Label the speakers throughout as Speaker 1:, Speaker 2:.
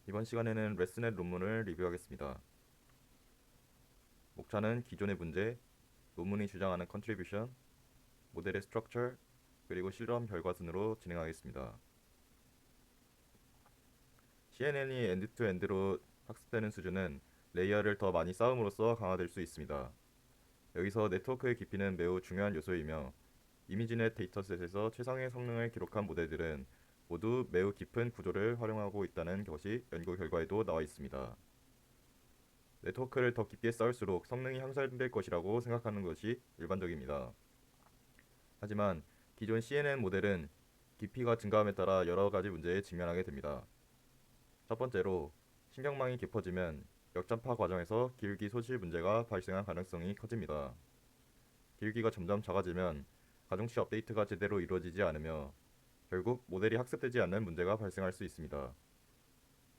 Speaker 1: 이번 시간에는 레스넷 논문을 리뷰하겠습니다. 목차는 기존의 문제, 논문이 주장하는 컨트리뷰션, 모델의 스트럭처, 그리고 실험 결과 순으로 진행하겠습니다. CNN이 엔드-투-엔드로 학습되는 수준은 레이어를 더 많이 쌓음으로써 강화될 수 있습니다. 여기서 네트워크의 깊이는 매우 중요한 요소이며 이미지넷 데이터셋에서 최상의 성능을 기록한 모델들은 모두 매우 깊은 구조를 활용하고 있다는 것이 연구 결과에도 나와 있습니다. 네트워크를 더 깊게 쌓을수록 성능이 향상될 것이라고 생각하는 것이 일반적입니다. 하지만 기존 CNN 모델은 깊이가 증가함에 따라 여러 가지 문제에 직면하게 됩니다. 첫 번째로 신경망이 깊어지면 역전파 과정에서 기울기 소실 문제가 발생할 가능성이 커집니다. 기울기가 점점 작아지면 가중치 업데이트가 제대로 이루어지지 않으며 결국 모델이 학습되지 않는 문제가 발생할 수 있습니다.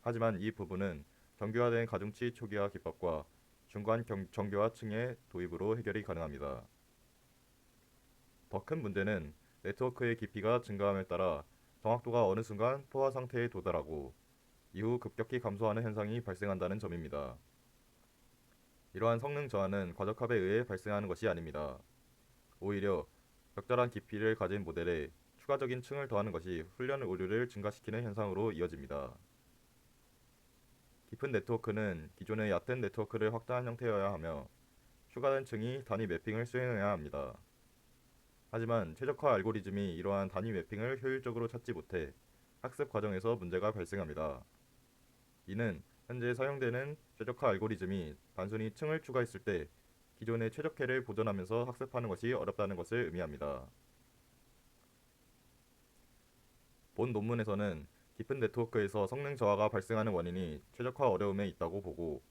Speaker 1: 하지만 이 부분은 정교화된 가중치 초기화 기법과 중간 정교화층의 도입으로 해결이 가능합니다. 더 큰 문제는 네트워크의 깊이가 증가함에 따라 정확도가 어느 순간 포화 상태에 도달하고 이후 급격히 감소하는 현상이 발생한다는 점입니다. 이러한 성능 저하는 과적합에 의해 발생하는 것이 아닙니다. 오히려 적절한 깊이를 가진 모델에 추가적인 층을 더하는 것이 훈련 오류를 증가시키는 현상으로 이어집니다. 깊은 네트워크는 기존의 얕은 네트워크를 확대한 형태여야 하며 추가된 층이 단위 매핑을 수행해야 합니다. 하지만 최적화 알고리즘이 이러한 단위 매핑을 효율적으로 찾지 못해 학습 과정에서 문제가 발생합니다. 이는 현재 사용되는 최적화 알고리즘이 단순히 층을 추가했을 때 기존의 최적화를 보존하면서 학습하는 것이 어렵다는 것을 의미합니다. 본 논문에서는 깊은 네트워크에서 성능 저하가 발생하는 원인이 최적화 어려움에 있다고 보고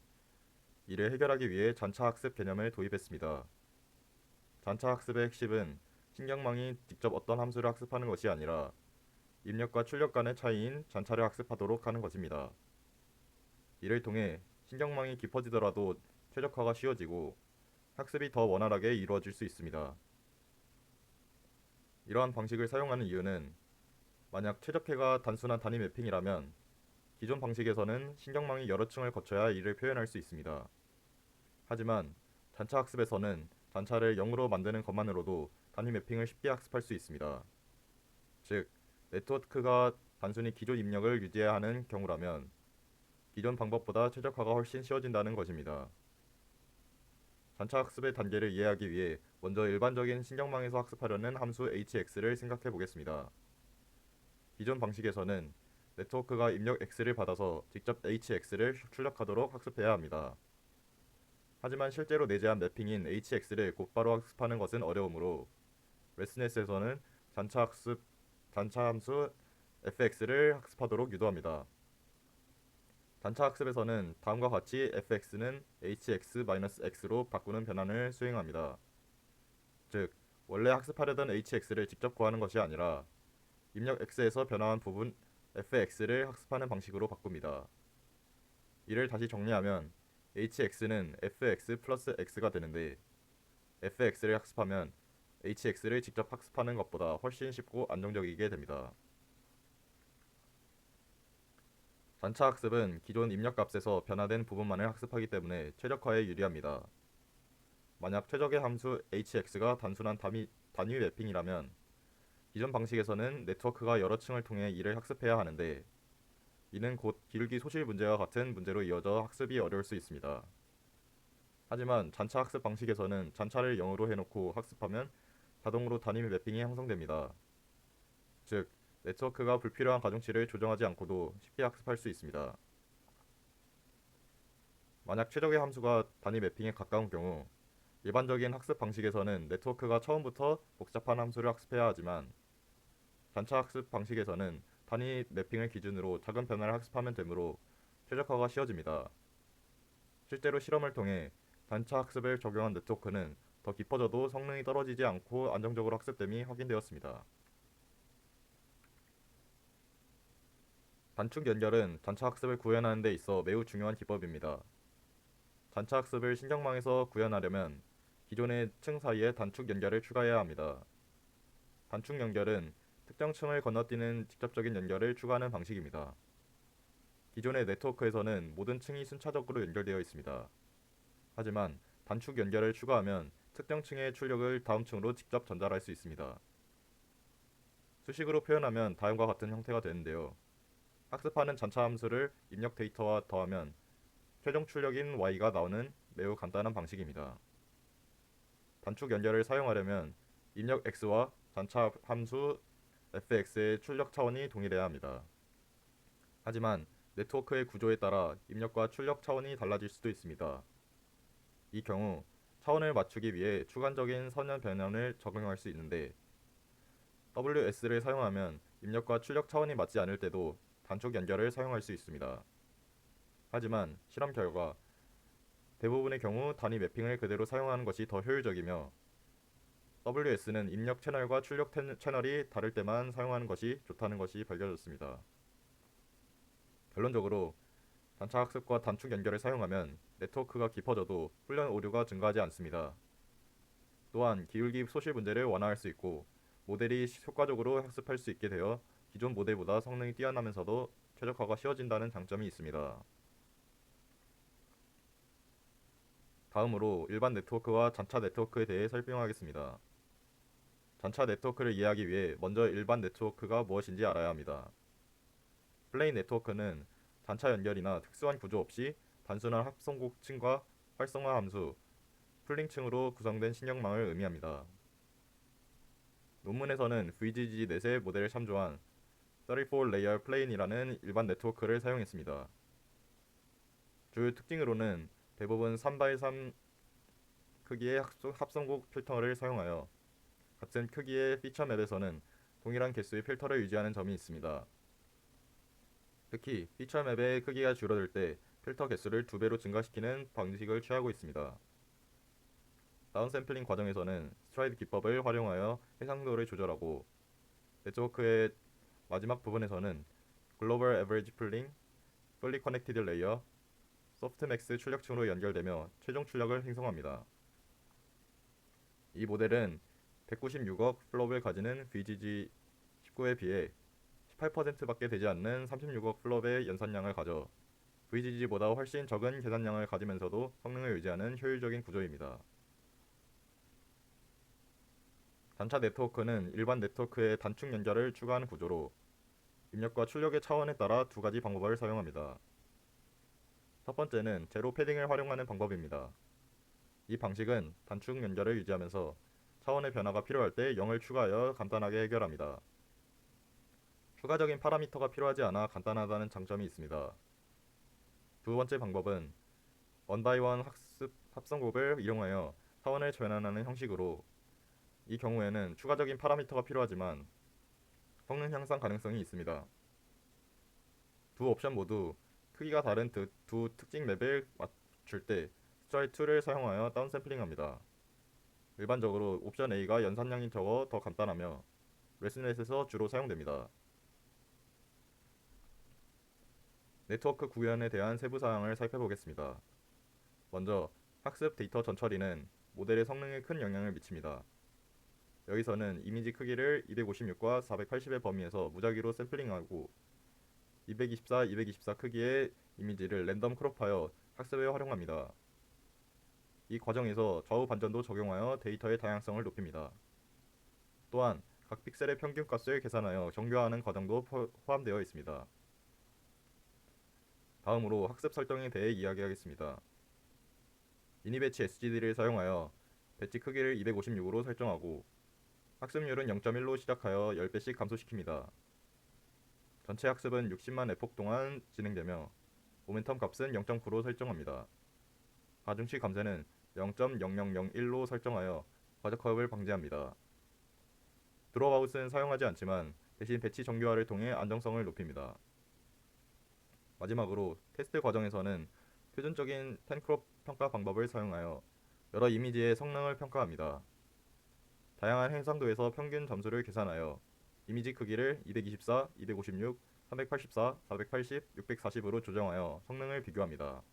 Speaker 1: 이를 해결하기 위해 잔차 학습 개념을 도입했습니다. 잔차 학습의 핵심은 신경망이 직접 어떤 함수를 학습하는 것이 아니라 입력과 출력 간의 차이인 잔차를 학습하도록 하는 것입니다. 이를 통해 신경망이 깊어지더라도 최적화가 쉬워지고 학습이 더 원활하게 이루어질 수 있습니다. 이러한 방식을 사용하는 이유는 만약 최적화가 단순한 단위 매핑이라면 기존 방식에서는 신경망이 여러 층을 거쳐야 이를 표현할 수 있습니다. 하지만 잔차 학습에서는 잔차를 0으로 만드는 것만으로도 단위 매핑을 쉽게 학습할 수 있습니다. 즉, 네트워크가 단순히 기존 입력을 유지해야 하는 경우라면 기존 방법보다 최적화가 훨씬 쉬워진다는 것입니다. 잔차 학습의 단계를 이해하기 위해 먼저 일반적인 신경망에서 학습하려는 함수 hx를 생각해 보겠습니다. 기존 방식에서는 네트워크가 입력 x를 받아서 직접 hx를 출력하도록 학습해야 합니다. 하지만 실제로 내재한 매핑인 hx를 곧바로 학습하는 것은 어려우므로 레스넷에서는 잔차 함수 fx를 학습하도록 유도합니다. 잔차 학습에서는 다음과 같이 fx는 hx-x로 바꾸는 변환을 수행합니다. 즉, 원래 학습하려던 hx를 직접 구하는 것이 아니라 입력 x에서 변화한 부분 fx를 학습하는 방식으로 바꿉니다. 이를 다시 정리하면 hx는 fx 플러스 x가 되는데 fx를 학습하면 hx를 직접 학습하는 것보다 훨씬 쉽고 안정적이게 됩니다. 잔차 학습은 기존 입력값에서 변화된 부분만을 학습하기 때문에 최적화에 유리합니다. 만약 최적의 함수 hx가 단순한 단위 매핑이라면 기존 방식에서는 네트워크가 여러 층을 통해 이를 학습해야 하는데 이는 곧 기울기 소실 문제와 같은 문제로 이어져 학습이 어려울 수 있습니다. 하지만 잔차 학습 방식에서는 잔차를 0으로 해놓고 학습하면 자동으로 단위 매핑이 형성됩니다. 즉, 네트워크가 불필요한 가중치를 조정하지 않고도 쉽게 학습할 수 있습니다. 만약 최적의 함수가 단위 매핑에 가까운 경우 일반적인 학습 방식에서는 네트워크가 처음부터 복잡한 함수를 학습해야 하지만 잔차 학습 방식에서는 단위 매핑을 기준으로 작은 변화를 학습하면 되므로 최적화가 쉬워집니다. 실제로 실험을 통해 단차 학습을 적용한 네트워크는 더 깊어져도 성능이 떨어지지 않고 안정적으로 학습됨이 확인되었습니다. 단축 연결은 잔차 학습을 구현하는 데 있어 매우 중요한 기법입니다. 잔차 학습을 신경망에서 구현하려면 기존의 층 사이에 단축 연결을 추가해야 합니다. 단축 연결은 특정 층을 건너뛰는 직접적인 연결을 추가하는 방식입니다. 기존의 네트워크에서는 모든 층이 순차적으로 연결되어 있습니다. 하지만 단축 연결을 추가하면 특정 층의 출력을 다음 층으로 직접 전달할 수 있습니다. 수식으로 표현하면 다음과 같은 형태가 되는데요. 학습하는 잔차 함수를 입력 데이터와 더하면 최종 출력인 y가 나오는 매우 간단한 방식입니다. 단축 연결을 사용하려면 입력 x와 잔차 함수 fx의 출력 차원이 동일해야 합니다. 하지만 네트워크의 구조에 따라 입력과 출력 차원이 달라질 수도 있습니다. 이 경우 차원을 맞추기 위해 주관적인 선형 변환을 적용할 수 있는데 WS를 사용하면 입력과 출력 차원이 맞지 않을 때도 단축 연결을 사용할 수 있습니다. 하지만 실험 결과 대부분의 경우 단위 매핑을 그대로 사용하는 것이 더 효율적이며 WS는 입력 채널과 출력 채널이 다를 때만 사용하는 것이 좋다는 것이 밝혀졌습니다. 결론적으로 단차 학습과 단축 연결을 사용하면 네트워크가 깊어져도 훈련 오류가 증가하지 않습니다. 또한 기울기 소실 문제를 완화할 수 있고 모델이 효과적으로 학습할 수 있게 되어 기존 모델보다 성능이 뛰어나면서도 최적화가 쉬워진다는 장점이 있습니다. 다음으로 일반 네트워크와 잔차 네트워크에 대해 설명하겠습니다. 잔차 네트워크를 이해하기 위해 먼저 일반 네트워크가 무엇인지 알아야 합니다. 플레인 네트워크는 잔차 연결이나 특수한 구조 없이 단순한 합성곡층과 활성화 함수, 풀링층으로 구성된 신경망을 의미합니다. 논문에서는 VGG 넷의 모델을 참조한 34레이어 플레인이라는 일반 네트워크를 사용했습니다. 주요 특징으로는 대부분 3x3 크기의 합성곡 필터를 사용하여 같은 크기의 피처 맵에서는 동일한 개수의 필터를 유지하는 점이 있습니다. 특히 피처 맵의 크기가 줄어들 때 필터 개수를 2배로 증가시키는 방식을 취하고 있습니다. 다운샘플링 과정에서는 스트라이드 기법을 활용하여 해상도를 조절하고 네트워크의 마지막 부분에서는 글로벌 에버리지 풀링, 풀리 커넥티드 레이어, 소프트맥스 출력층으로 연결되며 최종 출력을 생성합니다. 이 모델은 196억 플롭을 가지는 VGG19에 비해 18%밖에 되지 않는 36억 플롭의 연산량을 가져 VGG보다 훨씬 적은 계산량을 가지면서도 성능을 유지하는 효율적인 구조입니다. 단차 네트워크는 일반 네트워크의 단축 연결을 추가하는 구조로 입력과 출력의 차원에 따라 두 가지 방법을 사용합니다. 첫 번째는 제로 패딩을 활용하는 방법입니다. 이 방식은 단축 연결을 유지하면서 차원의 변화가 필요할 때 0을 추가하여 간단하게 해결합니다. 추가적인 파라미터가 필요하지 않아 간단하다는 장점이 있습니다. 두 번째 방법은 원바이원 학습 합성곡을 이용하여 차원을 전환하는 형식으로 이 경우에는 추가적인 파라미터가 필요하지만 성능 향상 가능성이 있습니다. 두 옵션 모두 크기가 다른 두 특징 맵을 맞출 때 스트라이드2를 사용하여 다운샘플링합니다. 일반적으로 옵션 A가 연산량이 적어 더 간단하며 레슨넷에서 주로 사용됩니다. 네트워크 구현에 대한 세부 사항을 살펴보겠습니다. 먼저 학습 데이터 전처리는 모델의 성능에 큰 영향을 미칩니다. 여기서는 이미지 크기를 256과 480의 범위에서 무작위로 샘플링하고 224, 224 크기의 이미지를 랜덤 크롭하여 학습에 활용합니다. 이 과정에서 좌우 반전도 적용하여 데이터의 다양성을 높입니다. 또한 각 픽셀의 평균값을 계산하여 정교화하는 과정도 포함되어 있습니다. 다음으로 학습 설정에 대해 이야기하겠습니다. 미니배치 SGD를 사용하여 배치 크기를 256으로 설정하고 학습률은 0.1로 시작하여 10배씩 감소시킵니다. 전체 학습은 60만 에폭 동안 진행되며 모멘텀 값은 0.9로 설정합니다. 가중치 감쇄는 0.0001로 설정하여 과적 허업을 방지합니다. 드롭아웃은 사용하지 않지만 대신 배치 정교화를 통해 안정성을 높입니다. 마지막으로 테스트 과정에서는 표준적인 10크롭 평가 방법을 사용하여 여러 이미지의 성능을 평가합니다. 다양한 해상도에서 평균 점수를 계산하여 이미지 크기를 224, 256, 384, 480, 640으로 조정하여 성능을 비교합니다.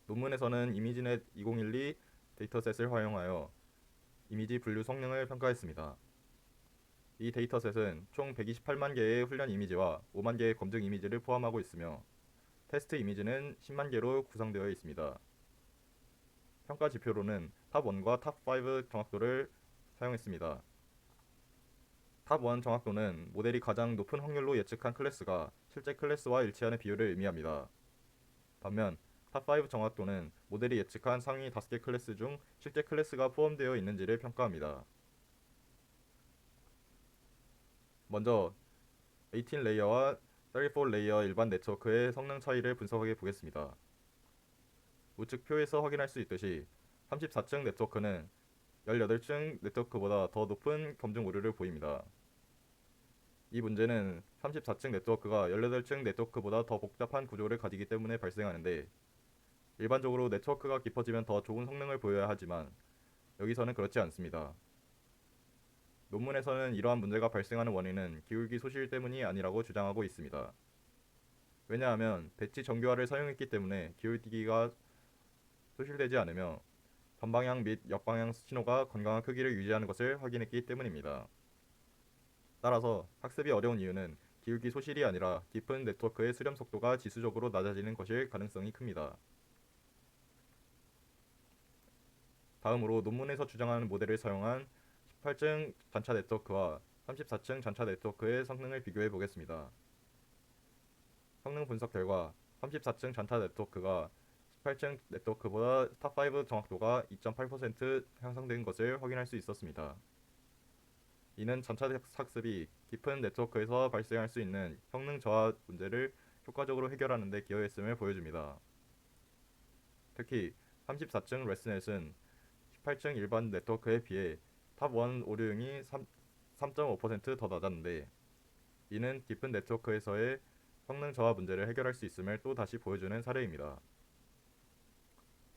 Speaker 1: 논문에서는 이미지넷 2012 데이터셋을 활용하여 이미지 분류 성능을 평가했습니다. 이 데이터셋은 총 128만 개의 훈련 이미지와 5만 개의 검증 이미지를 포함하고 있으며 테스트 이미지는 10만 개로 구성되어 있습니다. 평가 지표로는 탑1과 탑5 정확도를 사용했습니다. 탑1 정확도는 모델이 가장 높은 확률로 예측한 클래스가 실제 클래스와 일치하는 비율을 의미합니다. 반면 탑5 정확도는 모델이 예측한 상위 5개 클래스 중 실제 클래스가 포함되어 있는지를 평가합니다. 먼저 18 레이어와 34 레이어 일반 네트워크의 성능 차이를 분석해 보겠습니다. 우측 표에서 확인할 수 있듯이 34층 네트워크는 18층 네트워크보다 더 높은 검증 오류를 보입니다. 이 문제는 34층 네트워크가 18층 네트워크보다 더 복잡한 구조를 가지기 때문에 발생하는데, 일반적으로 네트워크가 깊어지면 더 좋은 성능을 보여야 하지만 여기서는 그렇지 않습니다. 논문에서는 이러한 문제가 발생하는 원인은 기울기 소실 때문이 아니라고 주장하고 있습니다. 왜냐하면 배치 정교화를 사용했기 때문에 기울기가 소실되지 않으며 전방향 및 역방향 신호가 건강한 크기를 유지하는 것을 확인했기 때문입니다. 따라서 학습이 어려운 이유는 기울기 소실이 아니라 깊은 네트워크의 수렴 속도가 지수적으로 낮아지는 것일 가능성이 큽니다. 다음으로 논문에서 주장하는 모델을 사용한 18층 전차 네트워크와 34층 전차 네트워크의 성능을 비교해 보겠습니다. 성능 분석 결과 34층 전차 네트워크가 18층 네트워크보다 탑5 정확도가 2.8% 향상된 것을 확인할 수 있었습니다. 이는 전차 학습이 깊은 네트워크에서 발생할 수 있는 성능 저하 문제를 효과적으로 해결하는 데 기여했음을 보여줍니다. 특히 34층 레스넷은 18층 일반 네트워크에 비해 탑1 오류율이 3.5%더 낮았는데, 이는 깊은 네트워크에서의 성능 저하 문제를 해결할 수 있음을 또 다시 보여주는 사례입니다.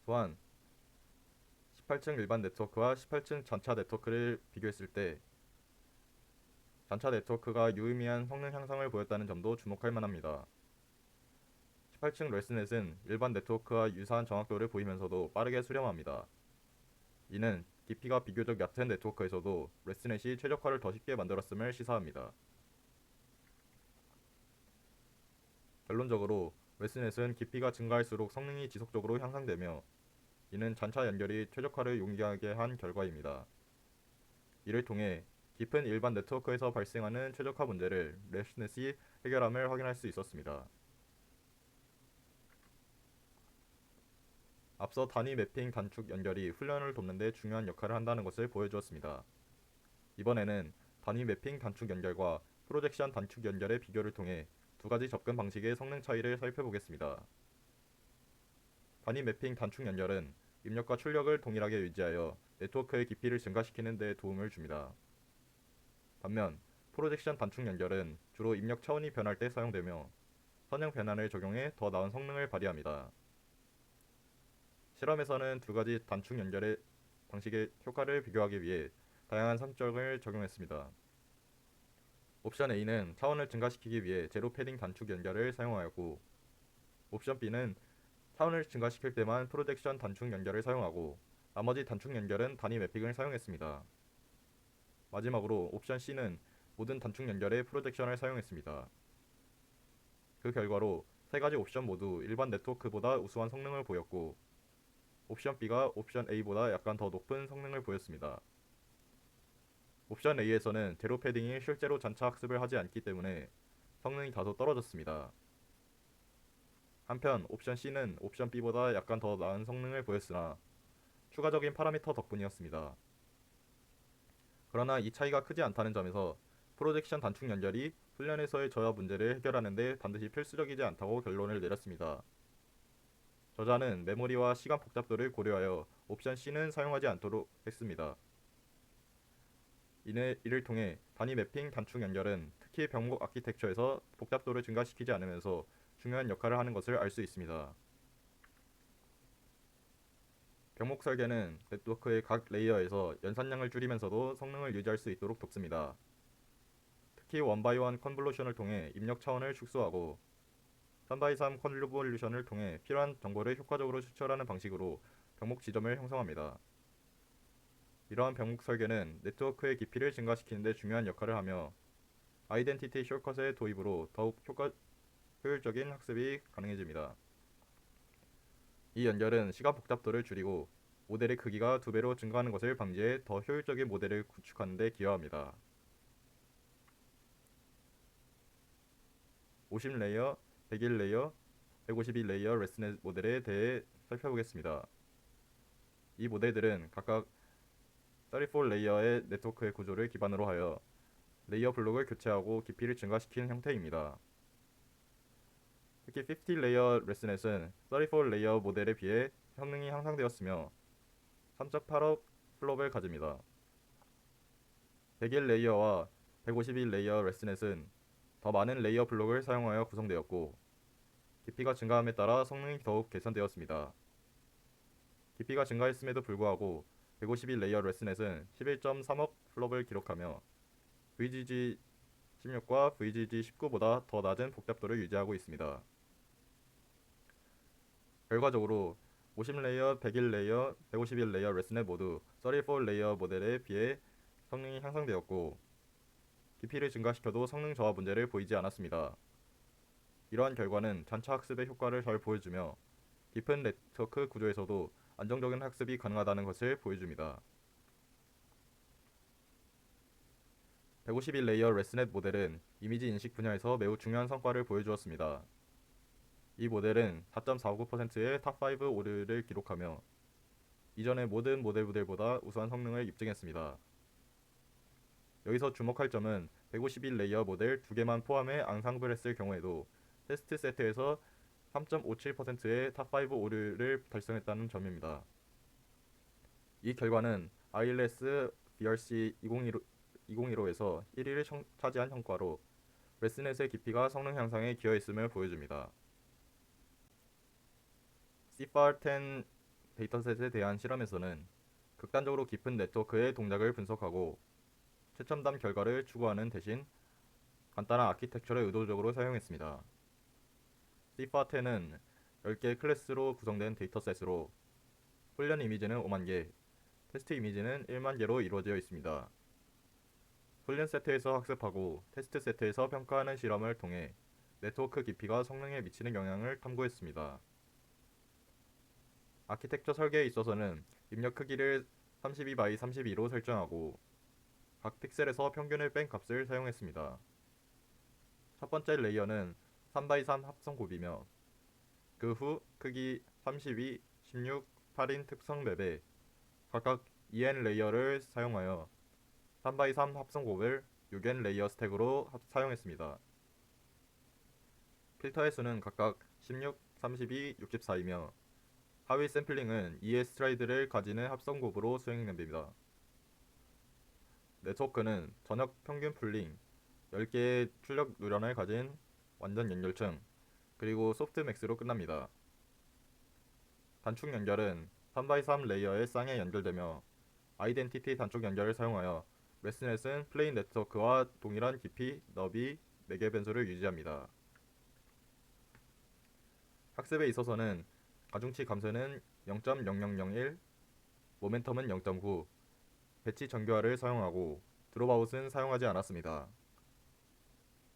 Speaker 1: 또한 18층 일반 네트워크와 18층 전차 네트워크를 비교했을 때 전차 네트워크가 유의미한 성능 향상을 보였다는 점도 주목할 만합니다. 18층 레스넷은 일반 네트워크와 유사한 정확도를 보이면서도 빠르게 수렴합니다. 이는 깊이가 비교적 얕은 네트워크에서도 레스넷이 최적화를 더 쉽게 만들었음을 시사합니다. 결론적으로 레스넷은 깊이가 증가할수록 성능이 지속적으로 향상되며, 이는 전차 연결이 최적화를 용이하게 한 결과입니다. 이를 통해 깊은 일반 네트워크에서 발생하는 최적화 문제를 레스넷이 해결함을 확인할 수 있었습니다. 앞서 단위 매핑 단축 연결이 훈련을 돕는 데 중요한 역할을 한다는 것을 보여주었습니다. 이번에는 단위 매핑 단축 연결과 프로젝션 단축 연결의 비교를 통해 두 가지 접근 방식의 성능 차이를 살펴보겠습니다. 단위 매핑 단축 연결은 입력과 출력을 동일하게 유지하여 네트워크의 깊이를 증가시키는 데 도움을 줍니다. 반면 프로젝션 단축 연결은 주로 입력 차원이 변할 때 사용되며 선형 변환을 적용해 더 나은 성능을 발휘합니다. 실험에서는 두 가지 단축 연결의 방식의 효과를 비교하기 위해 다양한 설정을 적용했습니다. 옵션 A는 차원을 증가시키기 위해 제로 패딩 단축 연결을 사용하였고, 옵션 B는 차원을 증가시킬 때만 프로젝션 단축 연결을 사용하고 나머지 단축 연결은 단위 매핑을 사용했습니다. 마지막으로 옵션 C는 모든 단축 연결에 프로젝션을 사용했습니다. 그 결과로 세 가지 옵션 모두 일반 네트워크보다 우수한 성능을 보였고, 옵션 B가 옵션 A보다 약간 더 높은 성능을 보였습니다. 옵션 A에서는 제로 패딩이 실제로 전차 학습을 하지 않기 때문에 성능이 다소 떨어졌습니다. 한편 옵션 C는 옵션 B보다 약간 더 나은 성능을 보였으나 추가적인 파라미터 덕분이었습니다. 그러나 이 차이가 크지 않다는 점에서 프로젝션 단축 연결이 훈련에서의 저하 문제를 해결하는 데 반드시 필수적이지 않다고 결론을 내렸습니다. 저자는 메모리와 시간 복잡도를 고려하여 옵션 C는 사용하지 않도록 했습니다. 이를 통해 단위 매핑 단축 연결은 특히 병목 아키텍처에서 복잡도를 증가시키지 않으면서 중요한 역할을 하는 것을 알 수 있습니다. 병목 설계는 네트워크의 각 레이어에서 연산량을 줄이면서도 성능을 유지할 수 있도록 돕습니다. 특히 원바이원 컨볼루션을 통해 입력 차원을 축소하고 3x3 컨볼루션을 통해 필요한 정보를 효과적으로 추출하는 방식으로 병목 지점을 형성합니다. 이러한 병목 설계는 네트워크의 깊이를 증가시키는 데 중요한 역할을 하며 아이덴티티 숏컷의 도입으로 더욱 효율적인 학습이 가능해집니다. 이 연결은 시간 복잡도를 줄이고 모델의 크기가 2배로 증가하는 것을 방지해 더 효율적인 모델을 구축하는 데 기여합니다. 50레이어, 101레이어, 152레이어 레스넷 모델에 대해 살펴보겠습니다. 이 모델들은 각각 34레이어의 네트워크의 구조를 기반으로 하여 레이어 블록을 교체하고 깊이를 증가시키는 형태입니다. 특히 50레이어 레스넷은 34레이어 모델에 비해 성능이 향상되었으며 3.8억 플롭을 가집니다. 101레이어와 151레이어 레스넷은 더 많은 레이어 블록을 사용하여 구성되었고 깊이가 증가함에 따라 성능이 더욱 개선되었습니다. 깊이가 증가했음에도 불구하고 151레이어 레스넷은 11.3억 플롭을 기록하며 VGG 16과 VGG 19보다 더 낮은 복잡도를 유지하고 있습니다. 결과적으로 50레이어, 101레이어, 151레이어 레스넷 모두 34레이어 모델에 비해 성능이 향상되었고 깊이를 증가시켜도 성능 저하 문제를 보이지 않았습니다. 이러한 결과는 잔차 학습의 효과를 잘 보여주며 깊은 네트워크 구조에서도 안정적인 학습이 가능하다는 것을 보여줍니다. 151레이어 레스넷 모델은 이미지 인식 분야에서 매우 중요한 성과를 보여주었습니다. 이 모델은 4.49%의 탑5 오류를 기록하며 이전의 모든 모델보다 우수한 성능을 입증했습니다. 여기서 주목할 점은 151레이어 모델 2개만 포함해 앙상블 했을 경우에도 테스트 세트에서 3.57%의 탑5 오류를 달성했다는 점입니다. 이 결과는 ILS BRC 2015에서 1위를 차지한 성과로 레스넷의 깊이가 성능 향상에 기여했음을 보여줍니다. CFAR10 데이터셋에 대한 실험에서는 극단적으로 깊은 네트워크의 동작을 분석하고 최첨단 결과를 추구하는 대신 간단한 아키텍처를 의도적으로 사용했습니다. CFAR10은 10개의 클래스로 구성된 데이터셋으로 훈련 이미지는 5만 개, 테스트 이미지는 1만 개로 이루어져 있습니다. 훈련 세트에서 학습하고 테스트 세트에서 평가하는 실험을 통해 네트워크 깊이가 성능에 미치는 영향을 탐구했습니다. 아키텍처 설계에 있어서는 입력 크기를 32x32로 설정하고 각 픽셀에서 평균을 뺀 값을 사용했습니다. 첫 번째 레이어는 3x3 합성 곱이며 그 후 크기 32, 16, 8인 특성 맵에 각각 2n 레이어를 사용하여 3x3 합성 곱을 6n 레이어 스택으로 사용했습니다. 필터의 수는 각각 16, 32, 64이며 하위 샘플링은 2의 스트라이드를 가지는 합성 곱으로 수행됩니다. 네트워크는 전역 평균 풀링, 10개의 출력 누런을 가진 완전 연결층, 그리고 소프트맥스로 끝납니다. 단축 연결은 3x3 레이어의 쌍에 연결되며 아이덴티티 단축 연결을 사용하여 레스넷은 플레인 네트워크와 동일한 깊이, 너비, 매개 변수를 유지합니다. 학습에 있어서는 가중치 감소는 0.0001, 모멘텀은 0.9, 배치 정교화를 사용하고 드롭아웃은 사용하지 않았습니다.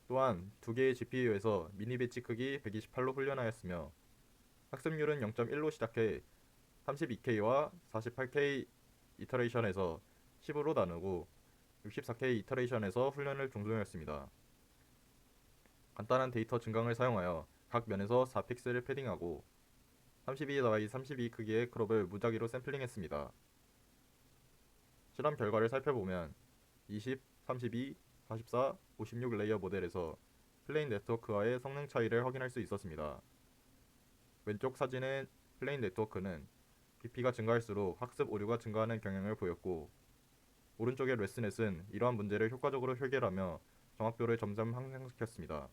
Speaker 1: 또한 2개의 GPU에서 미니 배치 크기 128로 훈련하였으며 학습률은 0.1로 시작해 32K와 48K 이터레이션에서 10으로 나누고 64K 이터레이션에서 훈련을 종료했습니다. 간단한 데이터 증강을 사용하여 각 면에서 4픽셀을 패딩하고 32x32 크기의 크롭을 무작위로 샘플링했습니다. 실험 결과를 살펴보면 20, 32, 44, 56 레이어 모델에서 플레인 네트워크와의 성능 차이를 확인할 수 있었습니다. 왼쪽 사진의 플레인 네트워크는 깊이가 증가할수록 학습 오류가 증가하는 경향을 보였고 오른쪽의 레스넷은 이러한 문제를 효과적으로 해결하며 정확도를 점점 향상시켰습니다.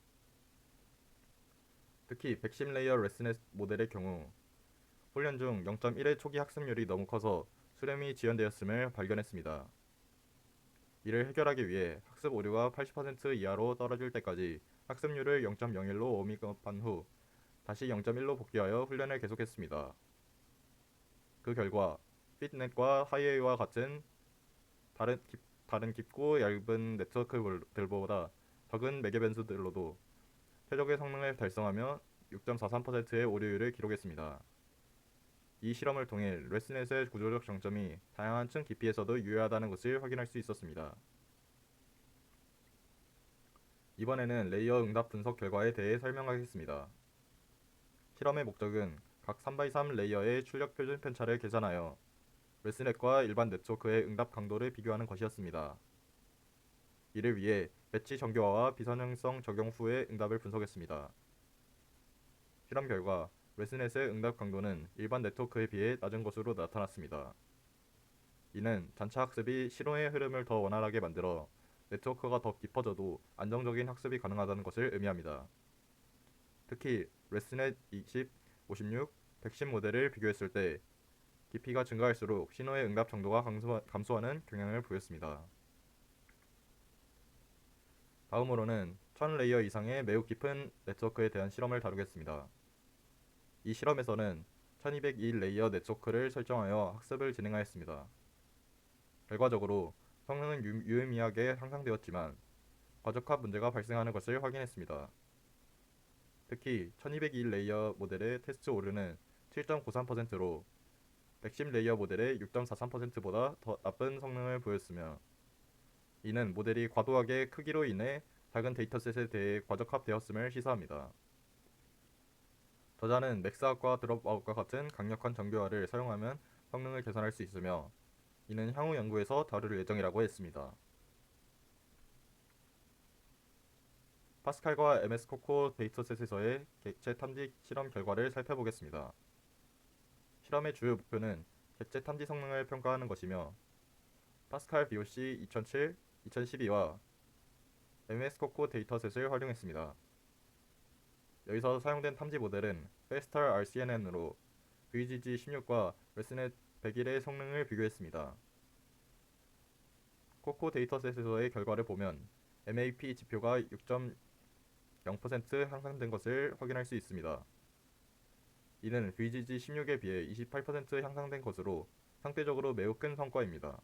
Speaker 1: 특히 110레이어 레스넷 모델의 경우 훈련 중 0.1의 초기 학습률이 너무 커서 수렴이 지연되었음을 발견했습니다. 이를 해결하기 위해 학습 오류가 80% 이하로 떨어질 때까지 학습률을 0.01로 워밍업한 후 다시 0.1로 복귀하여 훈련을 계속했습니다. 그 결과 핏넷과 하이웨이와 같은 다른 깊고 얇은 네트워크들보다 적은 매개 변수들로도 최적의 성능을 달성하며 6.43%의 오류율을 기록했습니다. 이 실험을 통해 레스넷의 구조적 장점이 다양한 층 깊이에서도 유효하다는 것을 확인할 수 있었습니다. 이번에는 레이어 응답 분석 결과에 대해 설명하겠습니다. 실험의 목적은 각 3x3 레이어의 출력 표준 편차를 계산하여 레스넷과 일반 네트워크의 응답 강도를 비교하는 것이었습니다. 이를 위해 배치 정교화와 비선형성 적용 후의 응답을 분석했습니다. 실험 결과 레스넷의 응답 강도는 일반 네트워크에 비해 낮은 것으로 나타났습니다. 이는 단차 학습이 신호의 흐름을 더 원활하게 만들어 네트워크가 더 깊어져도 안정적인 학습이 가능하다는 것을 의미합니다. 특히 레스넷 20, 56, 110 모델을 비교했을 때 깊이가 증가할수록 신호의 응답 정도가 감소하는 경향을 보였습니다. 다음으로는 1000레이어 이상의 매우 깊은 네트워크에 대한 실험을 다루겠습니다. 이 실험에서는 1202레이어 네트워크를 설정하여 학습을 진행하였습니다. 결과적으로 성능은 유의미하게 향상되었지만 과적합 문제가 발생하는 것을 확인했습니다. 특히 1201레이어 모델의 테스트 오류는 7.93%로 110레이어 모델의 6.43%보다 더 나쁜 성능을 보였으며, 이는 모델이 과도하게 크기로 인해 작은 데이터셋에 대해 과적합되었음을 시사합니다. 저자는 맥스아웃과 드롭아웃과 같은 강력한 정교화를 사용하면 성능을 개선할 수 있으며, 이는 향후 연구에서 다룰 예정이라고 했습니다. 파스칼과 MS 코코 데이터셋에서의 객체 탐지 실험 결과를 살펴보겠습니다. 실험의 주요 목표는 객체 탐지 성능을 평가하는 것이며, 파스칼 BOC 2007, 2012와 MS 코코 데이터셋을 활용했습니다. 여기서 사용된 탐지 모델은 페스탈 RCNN으로 VGG16과 레스넷 101의 성능을 비교했습니다. 코코 데이터셋에서의 결과를 보면 MAP 지표가 6.0% 향상된 것을 확인할 수 있습니다. 이는 VGG16에 비해 28% 향상된 것으로 상대적으로 매우 큰 성과입니다.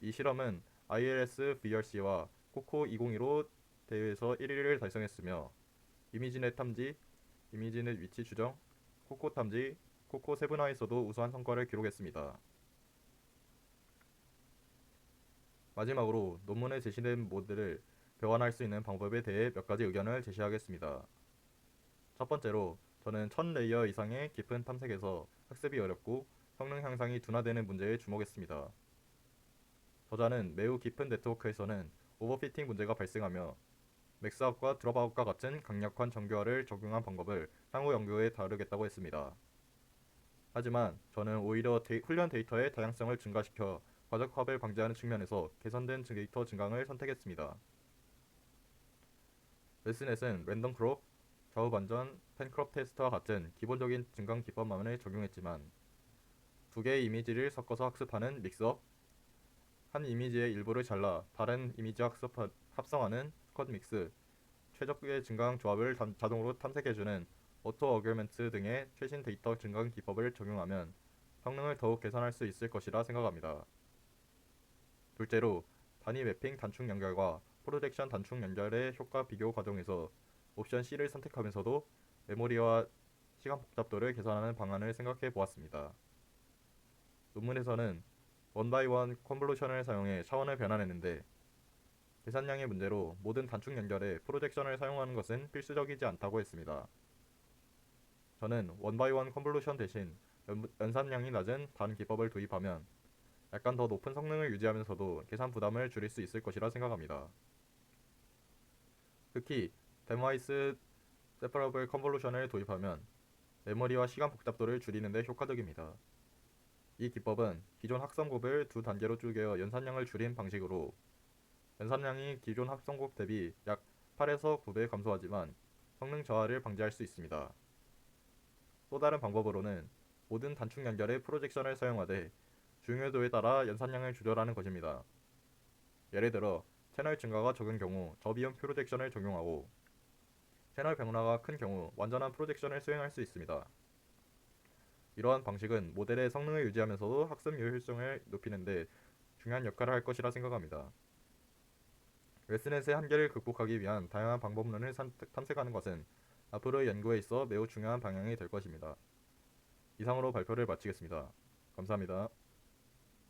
Speaker 1: 이 실험은 ILS VRC와 코코 2015 대회에서 1위를 달성했으며, 이미지넷 탐지, 이미지넷 위치 추정, 코코 탐지, 코코 세분화에서도 우수한 성과를 기록했습니다. 마지막으로 논문에 제시된 모델을 변환할 수 있는 방법에 대해 몇 가지 의견을 제시하겠습니다. 첫 번째로, 저는 1000레이어 이상의 깊은 탐색에서 학습이 어렵고 성능 향상이 둔화되는 문제에 주목했습니다. 저자는 매우 깊은 네트워크에서는 오버피팅 문제가 발생하며 맥스아웃과 드롭아웃과 같은 강력한 정교화를 적용한 방법을 향후 연구에 다루겠다고 했습니다. 하지만 저는 오히려 훈련 데이터의 다양성을 증가시켜 과적합을 방지하는 측면에서 개선된 데이터 증강을 선택했습니다. 레스넷은 랜덤 크롭, 좌우 반전, 팬크롭 테스트와 같은 기본적인 증강 기법만을 적용했지만, 두 개의 이미지를 섞어서 학습하는 믹스업, 한 이미지의 일부를 잘라 다른 이미지 합성하는 컷 믹스, 최적의 증강 조합을 자동으로 탐색해주는 오토 어규먼트 등의 최신 데이터 증강 기법을 적용하면 성능을 더욱 개선할 수 있을 것이라 생각합니다. 둘째로, 단위 매핑 단축 연결과 프로젝션 단축 연결의 효과 비교 과정에서 옵션 C를 선택하면서도 메모리와 시간 복잡도를 개선하는 방안을 생각해 보았습니다. 논문에서는 원바이원 컨볼루션을 사용해 차원을 변환했는데, 계산량의 문제로 모든 단축 연결에 프로젝션을 사용하는 것은 필수적이지 않다고 했습니다. 저는 원바이원 컨볼루션 대신 연산량이 낮은 다른 기법을 도입하면 약간 더 높은 성능을 유지하면서도 계산 부담을 줄일 수 있을 것이라 생각합니다. 특히 댐와이스 세퍼러블 컨볼루션을 도입하면 메모리와 시간 복잡도를 줄이는 데 효과적입니다. 이 기법은 기존 합성곱을 두 단계로 쪼개 연산량을 줄인 방식으로 연산량이 기존 합성곱 대비 약 8에서 9배 감소하지만 성능 저하를 방지할 수 있습니다. 또 다른 방법으로는 모든 단축 연결에 프로젝션을 사용하되 중요도에 따라 연산량을 조절하는 것입니다. 예를 들어 채널 증가가 적은 경우 저비용 프로젝션을 적용하고, 채널 변화가 큰 경우 완전한 프로젝션을 수행할 수 있습니다. 이러한 방식은 모델의 성능을 유지하면서도 학습 효율성을 높이는 데 중요한 역할을 할 것이라 생각합니다. 웨스넷의 한계를 극복하기 위한 다양한 방법론을 탐색하는 것은 앞으로의 연구에 있어 매우 중요한 방향이 될 것입니다. 이상으로 발표를 마치겠습니다. 감사합니다.